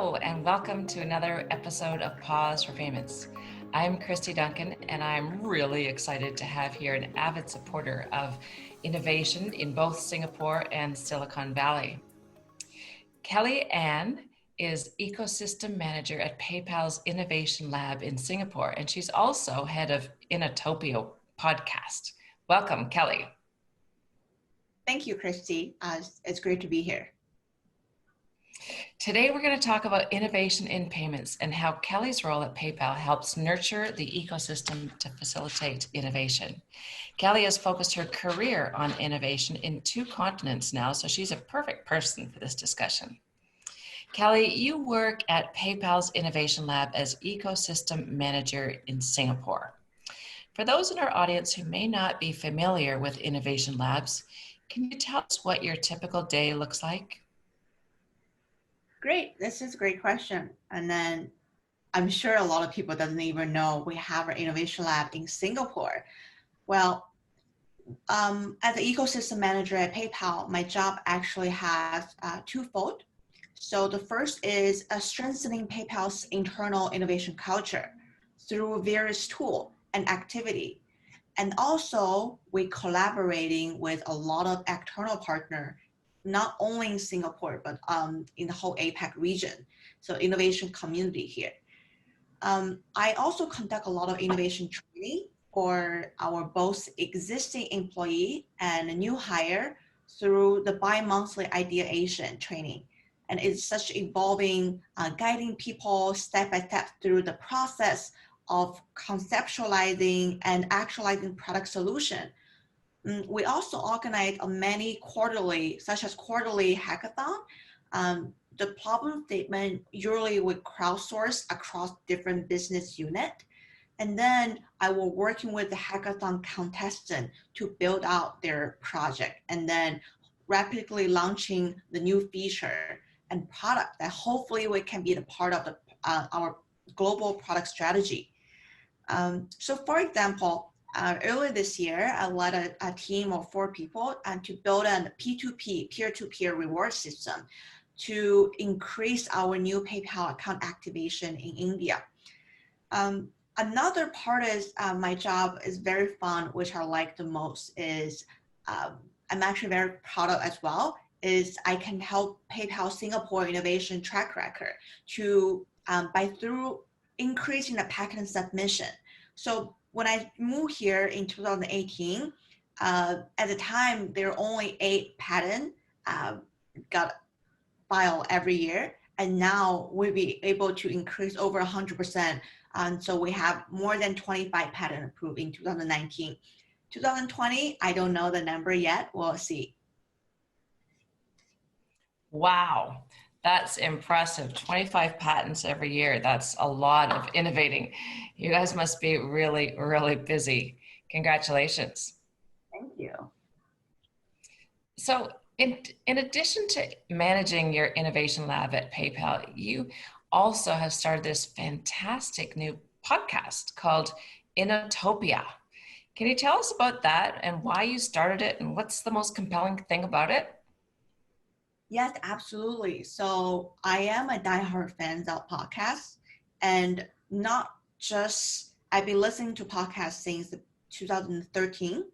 Hello, and welcome to another episode of Pause for Payments. I'm Kristy Duncan, and I'm really excited to have here an avid supporter of innovation in both Singapore and Silicon Valley. Kelly Ann is Ecosystem Manager at PayPal's Innovation Lab in Singapore, and she's also head of Innotopia podcast. Welcome, Kelly. Thank you, Kristy. It's great to be here. Today, we're going to talk about innovation in payments and how Kelly's role at PayPal helps nurture the ecosystem to facilitate innovation. Kelly has focused her career on innovation in 2 continents now, so she's a perfect person for this discussion. Kelly, you work at PayPal's Innovation Lab as Ecosystem Manager in Singapore. For those in our audience who may not be familiar with Innovation Labs, can you tell us what your typical day looks like? Great, this is a great question. And then I'm sure a lot of people doesn't even know we have our innovation lab in Singapore. Well, as an ecosystem manager at PayPal, my job actually has twofold. So the first is strengthening PayPal's internal innovation culture through various tools and activity. And also we collaborating with a lot of external partners, not only in Singapore, but in the whole APAC region, so innovation community here. I also conduct a lot of innovation training for our both existing employee and new hire through the bi-monthly ideation training. And it's such evolving, guiding people step by step through the process of conceptualizing and actualizing product solution. We also organize many quarterly, such as quarterly hackathon. The problem statement usually we crowdsource across different business units. And then I will working with the hackathon contestant to build out their project and then rapidly launching the new feature and product that hopefully we can be the part of our global product strategy. So for example, earlier this year, I led a team of 4 people and to build a P2P, peer-to-peer reward system to increase our new PayPal account activation in India. Another part is my job is very fun, which I like the most is I'm actually very proud of as well, is I can help PayPal Singapore innovation track record to through increasing the patent submission. So when I moved here in 2018, at the time, there were only 8 patents got filed every year. And now we'll be able to increase over 100%. So we have more than 25 patents approved in 2019. 2020, I don't know the number yet. We'll see. Wow, that's impressive. 25 patents every year. That's a lot of innovating. You guys must be really, really busy. Congratulations. Thank you. So in addition to managing your innovation lab at PayPal, you also have started this fantastic new podcast called Innotopia. Can you tell us about that and why you started it and what's the most compelling thing about it? Yes, absolutely. So I am a diehard fan of podcasts, and not just, I've been listening to podcasts since 2013.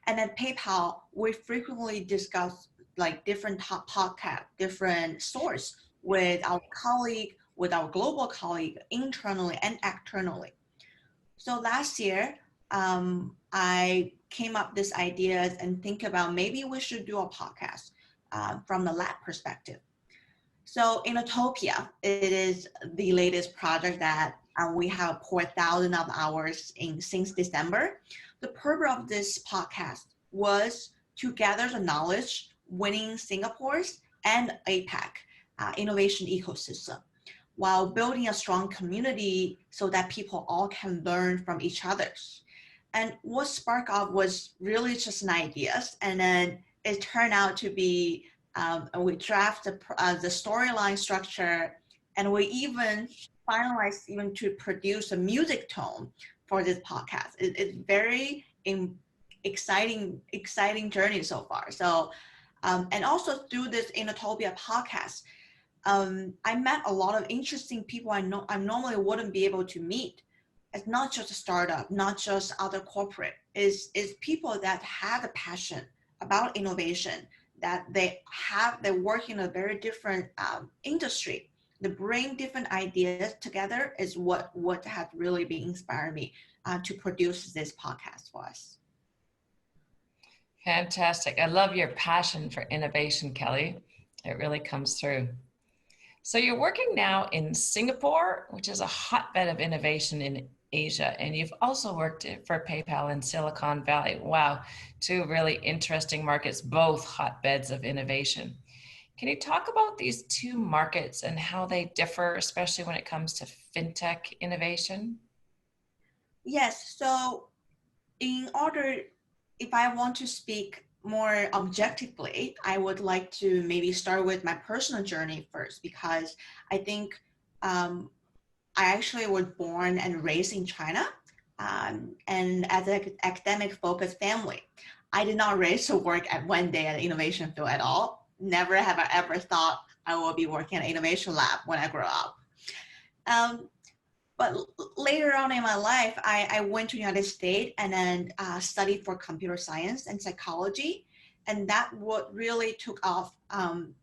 And at PayPal, we frequently discuss like different top podcasts, different source with our colleague, with our global colleague, internally and externally. So last year, I came up with this ideas and think about maybe we should do a podcast. From the lab perspective. So Innotopia, it is the latest project that we have poured thousands of hours in since December. The purpose of this podcast was to gather the knowledge winning Singapore's and APAC innovation ecosystem while building a strong community so that people all can learn from each other. And what sparked off was really just an ideas, and then it turned out to be, we draft the storyline structure, and we even finalized even to produce a music tone for this podcast. It's very exciting journey so far. So, and also through this Innotopia podcast, I met a lot of interesting people I normally wouldn't be able to meet. It's not just a startup, not just other corporate. Is people that have a passion about innovation, that they work in a very different industry. They bring different ideas together is what has really been inspired me to produce this podcast for us. Fantastic. I love your passion for innovation, Kelly. It really comes through. So you're working now in Singapore, which is a hotbed of innovation in Asia, and you've also worked for PayPal in Silicon Valley. Wow, two really interesting markets, both hotbeds of innovation. Can you talk about these two markets and how they differ, especially when it comes to fintech innovation? Yes. So in order, if I want to speak more objectively, I would like to maybe start with my personal journey first, because I think I actually was born and raised in China, and as an academic focused family. I did not raise to work at one day at the innovation field at all. Never have I ever thought I will be working at an innovation lab when I grow up. Um, but later on in my life, I went to the United States and then studied for computer science and psychology. And that what really took off,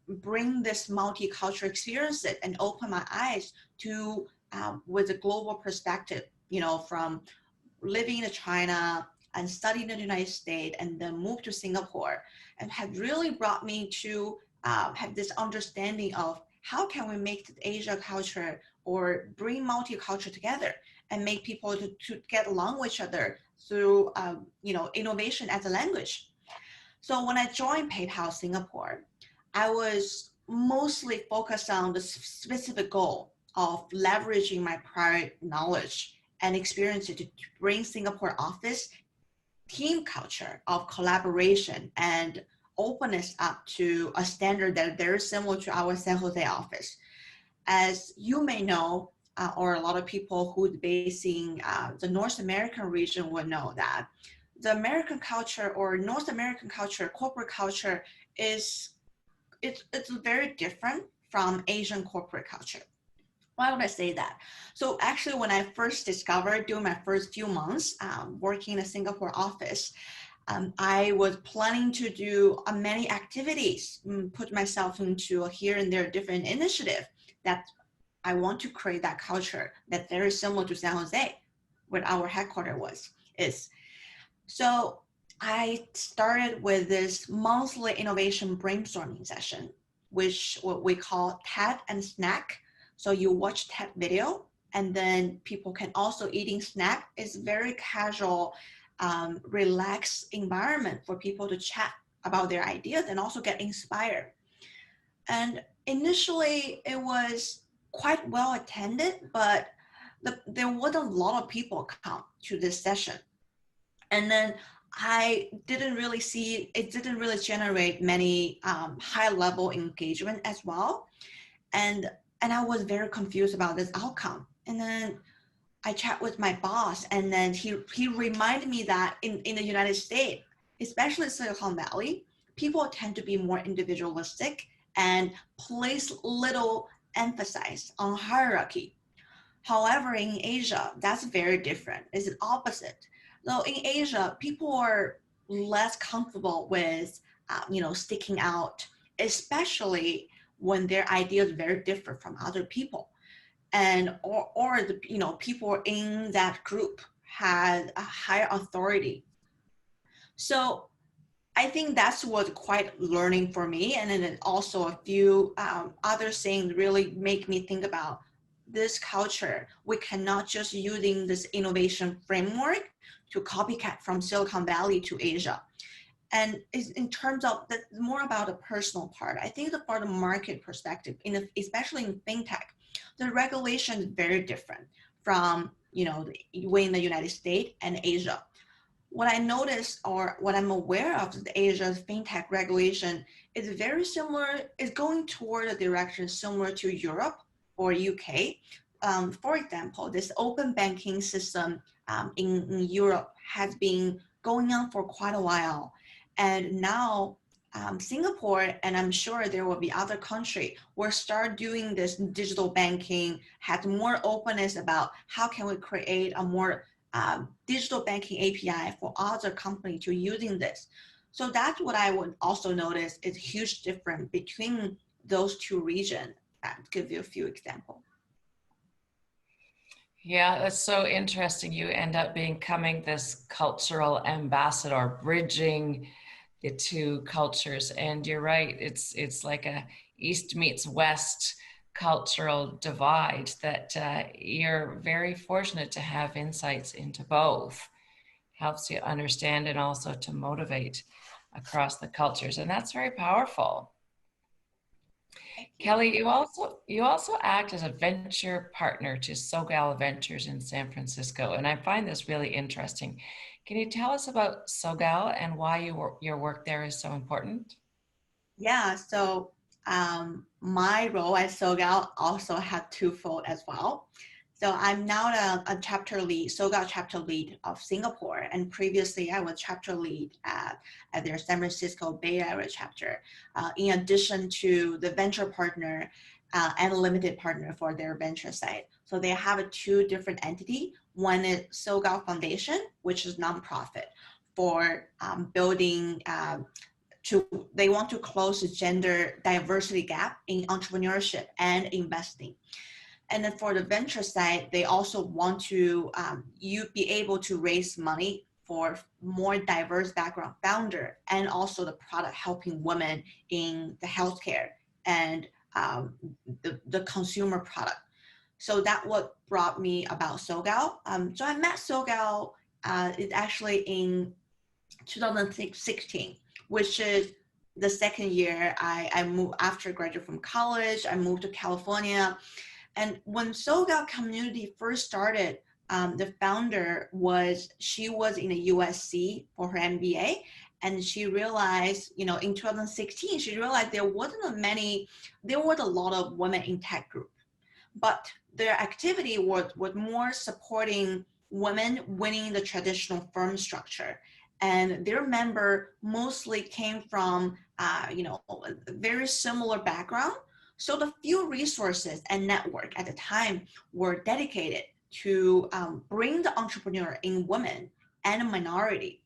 bring this multicultural experiences and open my eyes to with a global perspective, from living in China and studying in the United States and then moved to Singapore, and had really brought me to have this understanding of how can we make the Asia culture or bring multicultural together and make people to get along with each other through innovation as a language. So when I joined PayPal Singapore, I was mostly focused on the specific goal of leveraging my prior knowledge and experience to bring Singapore office team culture of collaboration and openness up to a standard that is very similar to our San Jose office. As you may know, or a lot of people who's basing the North American region would know that the American culture or North American culture, corporate culture it's very different from Asian corporate culture. Why would I say that? So actually, when I first discovered during my first few months working in a Singapore office, I was planning to do many activities, put myself into a here and there different initiative that I want to create that culture that's very similar to San Jose, where our headquarters is. So I started with this monthly innovation brainstorming session, which what we call TED and snack. So you watch TED video, and then people can also eating snack. It's very casual, relaxed environment for people to chat about their ideas and also get inspired. And initially it was quite well attended, but there wasn't a lot of people come to this session. And then I didn't really see, it didn't really generate many high level engagement as well. And I was very confused about this outcome. And then I chat with my boss, and then he reminded me that in the United States, especially Silicon Valley, people tend to be more individualistic and place little emphasis on hierarchy. However, in Asia, that's very different. It's the opposite. So in Asia, people are less comfortable with, sticking out, especially when their ideas are very different from other people, and or the people in that group had a higher authority. So I think that's what quite learning for me, and then also a few other things really make me think about this culture. We cannot just using this innovation framework to copycat from Silicon Valley to Asia. And is in terms of the more about the personal part, I think the for the market perspective, especially in fintech, the regulation is very different from the way in the United States and Asia. What I noticed or what I'm aware of the Asia's fintech regulation is very similar, is going toward a direction similar to Europe or UK. For example, this open banking system in Europe has been going on for quite a while. And now Singapore, and I'm sure there will be other countries, will start doing this digital banking, had more openness about how can we create a more digital banking API for other companies to using this. So that's what I would also notice is huge difference between those two regions. I'll give you a few examples. Yeah, that's so interesting. You end up becoming this cultural ambassador, bridging the two cultures. And you're right, it's like a East meets West cultural divide that you're very fortunate to have insights into both. Helps you understand and also to motivate across the cultures. And that's very powerful. Kelly, you also act as a venture partner to Sogal Ventures in San Francisco, and I find this really interesting. Can you tell us about Sogal and why your work there is so important? Yeah, so my role at Sogal also had twofold as well. So I'm now a chapter lead, Sogal chapter lead of Singapore, and previously I was chapter lead at their San Francisco Bay Area chapter, in addition to the venture partner and limited partner for their venture side. So they have two different entities. One is Sogal Foundation, which is nonprofit for building they want to close the gender diversity gap in entrepreneurship and investing. And then for the venture side, they also want to you be able to raise money for more diverse background founder and also the product helping women in the healthcare and the consumer product. So that what brought me about Sogal. So I met Sogal is actually in 2016, which is the second year I moved after graduating from college. I moved to California. And when Sogal community first started, the founder she was in a USC for her MBA. And she realized, in 2016, she realized there were a lot of women in tech group, but their activity was more supporting women winning the traditional firm structure. And their member mostly came from, a very similar background. So the few resources and network at the time were dedicated to bring the entrepreneur in women and minority.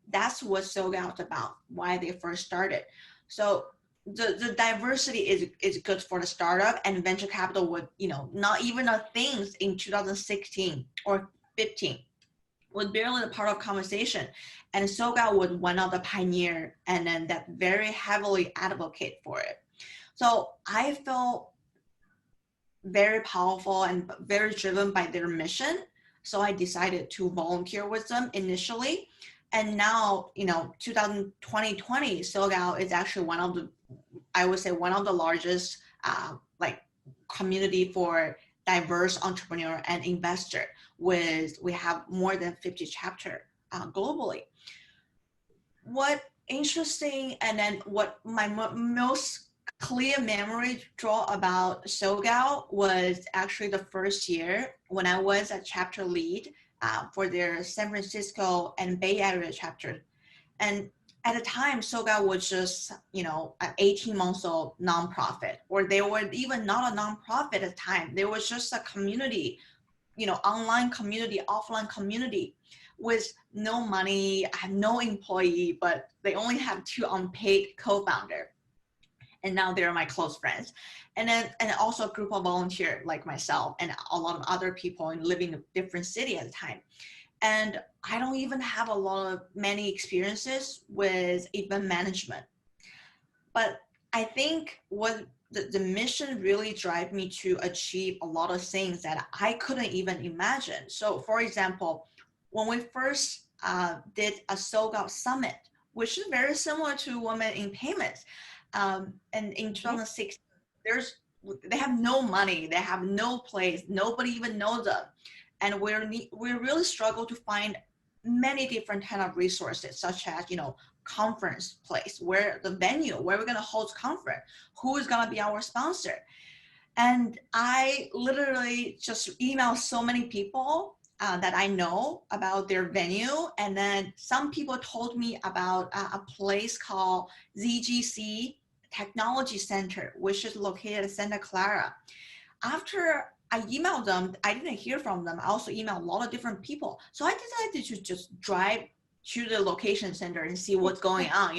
That's what Sogal is about, why they first started. So the diversity is good for the startup, and venture capital would, not even a thing in 2016 or 15, was barely a part of conversation. And Sogal was one of the pioneer and then that very heavily advocate for it. So I felt very powerful and very driven by their mission. So I decided to volunteer with them initially. And now, 2020, Sogal is actually one of the largest community for diverse entrepreneur and investor. We have more than 50 chapter globally. What interesting, and then what my most clear memory draw about Sogal was actually the first year when I was a chapter lead for their San Francisco and Bay Area chapter. And at the time, Sogal was just, an 18-month-old nonprofit, or they were even not a nonprofit at the time. There was just a community, online community, offline community with no money, no employee, but they only have 2 unpaid co-founder. And now they're my close friends. And also a group of volunteers like myself and a lot of other people living in a different city at the time. And I don't even have many experiences with event management. But I think what the mission really drive me to achieve a lot of things that I couldn't even imagine. So for example, when we first did a Sogal Summit, which is very similar to Women in Payments, and in 2016, they have no money, they have no place, nobody even knows them. And we really struggle to find many different kind of resources, such as, conference place, where the venue, where we're going to host conference, who is going to be our sponsor. And I literally just emailed so many people that I know about their venue. And then some people told me about a place called ZGC Technology Center, which is located in Santa Clara. After I emailed them, I didn't hear from them. I also emailed a lot of different people. So I decided to just drive to the location center and see what's going on.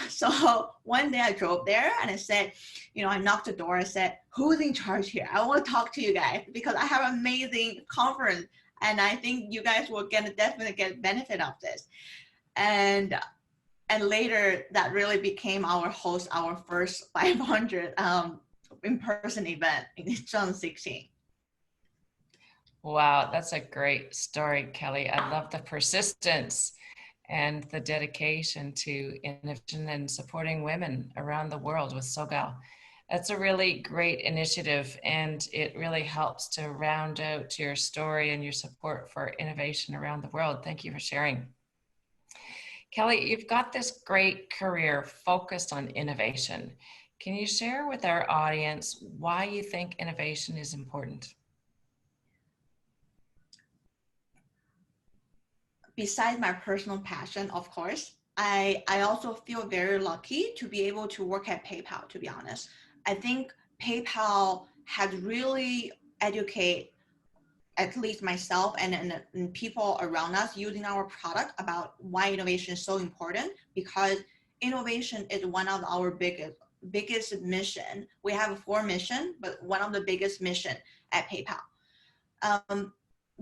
So one day I drove there and I said, I knocked the door. I said, who's in charge here? I want to talk to you guys because I have an amazing conference and I think you guys will definitely get benefit of this. And later that really became our first 500 in-person event in 2016. Wow, that's a great story, Kelly. I love the persistence and the dedication to innovation and supporting women around the world with Sogal. That's a really great initiative, and it really helps to round out your story and your support for innovation around the world. Thank you for sharing. Kelly, you've got this great career focused on innovation. Can you share with our audience why you think innovation is important? Besides my personal passion, of course, I also feel very lucky to be able to work at PayPal, to be honest. I think PayPal has really educated at least myself and people around us using our product about why innovation is so important, because innovation is one of our biggest mission. We have 4 missions, but one of the biggest mission at PayPal.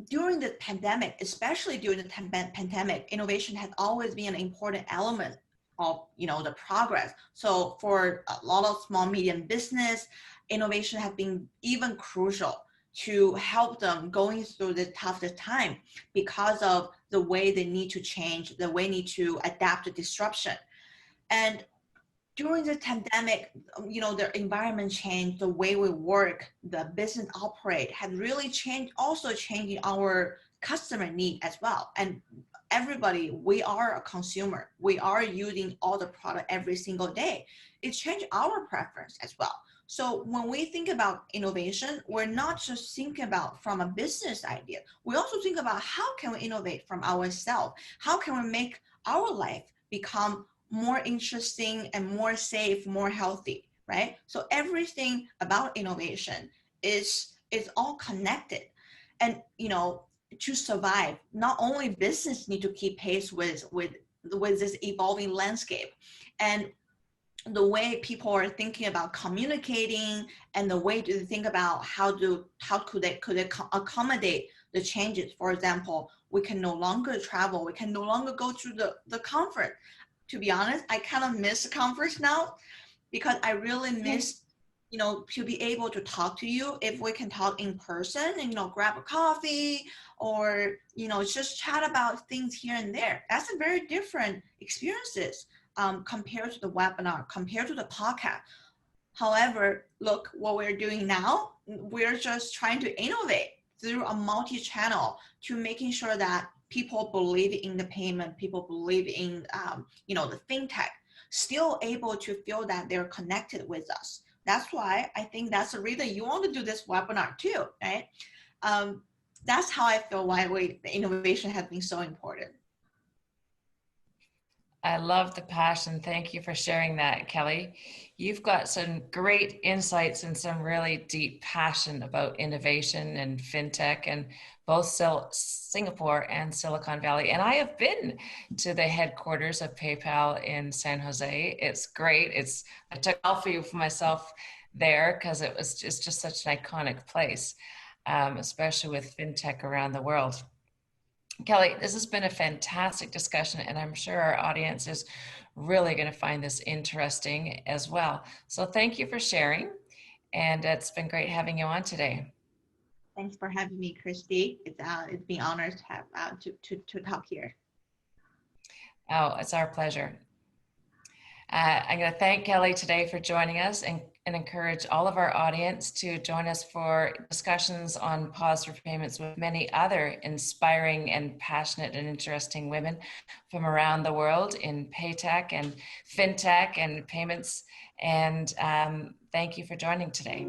During the pandemic, especially during the pandemic, innovation has always been an important element of the progress. So for a lot of small medium business, innovation has been even crucial to help them going through the toughest time because of the way they need to change, the way they need to adapt to disruption. And during the pandemic, the environment changed, the way we work, the business operate had really changed, also changing our customer need as well. And everybody, we are a consumer. We are using all the product every single day. It changed our preference as well. So when we think about innovation, we're not just thinking about from a business idea. We also think about how can we innovate from ourselves? How can we make our life become more interesting and more safe, more healthy, right? So everything about innovation is all connected. And to survive, not only business need to keep pace with this evolving landscape, and the way people are thinking about communicating and the way to think about how could they accommodate the changes. For example, we can no longer travel, we can no longer go to the conference. To be honest, I kind of miss the conference now because I really miss to be able to talk to you. If we can talk in person and grab a coffee or just chat about things here and there, that's a very different experiences compared to the webinar, compared to the podcast. However, look what we're doing now. We're just trying to innovate through a multi-channel to making sure that people believe in the payment, people believe in the fintech, still able to feel that they're connected with us. That's why I think that's the reason you want to do this webinar too, right? That's how I feel why the innovation has been so important. I love the passion. Thank you for sharing that, Kelly. You've got some great insights and some really deep passion about innovation and fintech and both Singapore and Silicon Valley. And I have been to the headquarters of PayPal in San Jose. It's great. I took a selfie for myself there because it's just such an iconic place, especially with fintech around the world. Kelly, this has been a fantastic discussion, and I'm sure our audience is really going to find this interesting as well. So thank you for sharing, and it's been great having you on today. Thanks for having me, Kristy. It's been an honor to have to talk here. Oh, it's our pleasure. I'm going to thank Kelly today for joining us and encourage all of our audience to join us for discussions on Pause for Payments with many other inspiring and passionate and interesting women from around the world in paytech and fintech and payments. And thank you for joining today.